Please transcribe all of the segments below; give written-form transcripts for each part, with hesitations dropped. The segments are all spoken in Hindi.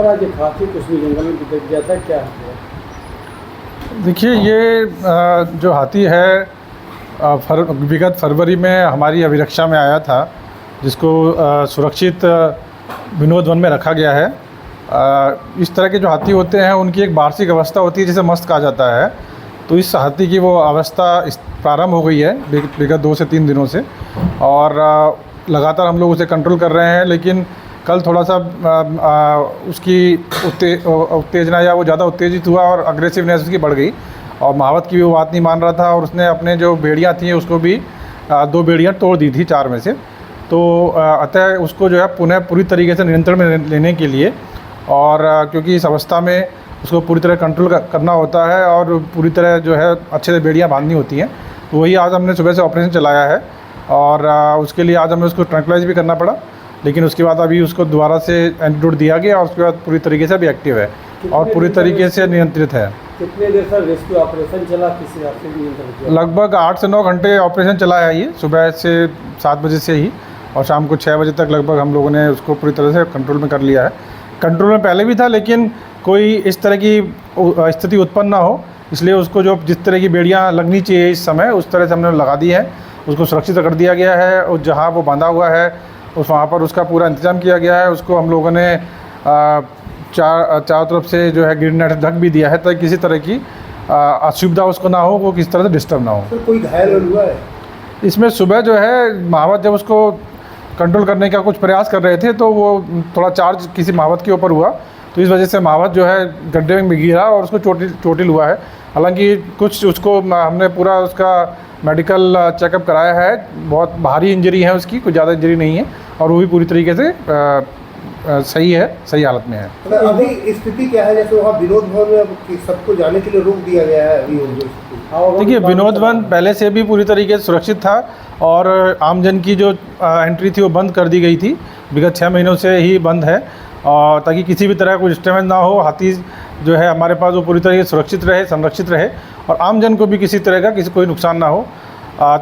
तरह के हाथी कुछ भी जंगल में दिख गया था, क्या हुआ? देखिए, ये जो हाथी है विगत फरवरी में हमारी अभिरक्षा में आया था, जिसको सुरक्षित विनोद वन में रखा गया है। इस तरह के जो हाथी होते हैं उनकी एक वार्षिक अवस्था होती है जिसे मस्त कहा जाता है। तो इस हाथी की वो अवस्था प्रारंभ हो गई है विगत 2 से 3 दिनों से, और लगातार हम लोग उसे कंट्रोल कर रहे हैं। लेकिन कल थोड़ा सा उसकी उत्तेजना या वो ज़्यादा उत्तेजित हुआ और अग्रेसिवनेस उसकी बढ़ गई, और महावत की भी वो बात नहीं मान रहा था, और उसने अपने जो बेड़ियाँ थी उसको भी 2 बेड़ियाँ तोड़ दी थी 4 में से। तो अतः उसको जो है पुनः पूरी तरीके से नियंत्रण में लेने के लिए, और क्योंकि इस अवस्था में उसको पूरी तरह कंट्रोल करना होता है और पूरी तरह जो है अच्छे से बेड़ियाँ बांधनी होती हैं, तो वही आज हमने सुबह से ऑपरेशन चलाया है। और उसके लिए आज हमें उसको ट्रैंक्विलाइज भी करना पड़ा, लेकिन उसके बाद अभी उसको दोबारा से एंटीडोट दिया गया और उसके बाद पूरी तरीके से अभी एक्टिव है और पूरी तरीके से नियंत्रित है। कितने देर तक रेस्क्यू ऑपरेशन चला, किसी आपसे नियंत्रण किया? लगभग 8 से 9 घंटे ऑपरेशन चला है ये, सुबह से 7 बजे से ही और शाम को 6 बजे तक लगभग हम लोगों ने उसको पूरी तरह से कंट्रोल में कर लिया है। कंट्रोल में पहले भी था, लेकिन कोई इस तरह की स्थिति उत्पन्न ना हो, इसलिए उसको जो जिस तरह की बेड़ियाँ लगनी चाहिए इस समय उस तरह से हमने लगा दी है। उसको सुरक्षित कर दिया गया है और जहाँ वो बांधा हुआ है वहाँ पर उसका पूरा इंतज़ाम किया गया है। उसको हम लोगों ने चारों तरफ से जो है ग्रीन नेट ढक भी दिया है ताकि किसी तरह की असुविधा उसको ना हो, वो किसी तरह से डिस्टर्ब ना हो। तो कोई घायल हुआ है इसमें? सुबह जो है महावत जब उसको कंट्रोल करने का कुछ प्रयास कर रहे थे तो वो थोड़ा चार्ज किसी महावत के ऊपर हुआ, तो इस वजह से महावत जो है गड्ढे में गिरा और उसको चोटिल हुआ है। हालांकि कुछ उसको हमने पूरा उसका मेडिकल चेकअप कराया है, बहुत भारी इंजरी है उसकी, कुछ ज़्यादा इंजरी नहीं है, और वो भी पूरी तरीके से सही है, सही हालत में है। तो अभी स्थिति क्या है? जैसे वहाँ विनोद भवन में सबको जाने के लिए रोक दिया गया है अभी? देखिए, विनोद वन पहले से भी पूरी तरीके से सुरक्षित था और आमजन की जो एंट्री थी वो बंद कर दी गई थी, विगत 6 महीनों से ही बंद है, और ताकि किसी भी तरह का कोई डिस्टर्बेंस ना हो। हाथी जो है हमारे पास वो पूरी तरीके से सुरक्षित रहे, संरक्षित रहे, और आमजन को भी किसी तरह का कोई नुकसान ना हो।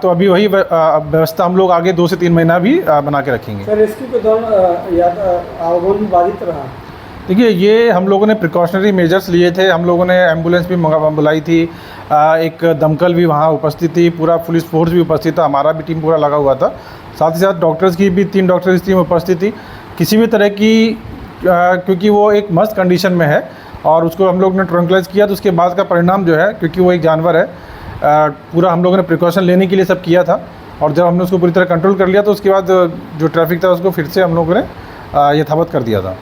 तो अभी वही व्यवस्था हम लोग आगे 2 से 3 महीना भी बना के रखेंगे। सर, रेस्क्यू के दौरान आवागमन बाधित रहा? देखिए, ये हम लोगों ने प्रिकॉशनरी मेजर्स लिए थे। हम लोगों ने एम्बुलेंस भी बुलाई थी, एक दमकल भी वहाँ उपस्थित थी, पूरा पुलिस फोर्स भी उपस्थित था, हमारा भी टीम पूरा लगा हुआ था। साथ ही साथ डॉक्टर्स की भी 3 डॉक्टर्स की टीम उपस्थित थी। किसी भी तरह की क्योंकि वो एक मस्त कंडीशन में है और उसको हम लोग ने ट्रैंक्विलाइज किया, तो उसके बाद का परिणाम जो है, क्योंकि वो एक जानवर है, पूरा हम लोगों ने प्रिकॉशन लेने के लिए सब किया था, और जब हमने उसको पूरी तरह कंट्रोल कर लिया तो उसके बाद जो ट्रैफिक था उसको फिर से हम लोगों ने यथावत कर दिया था।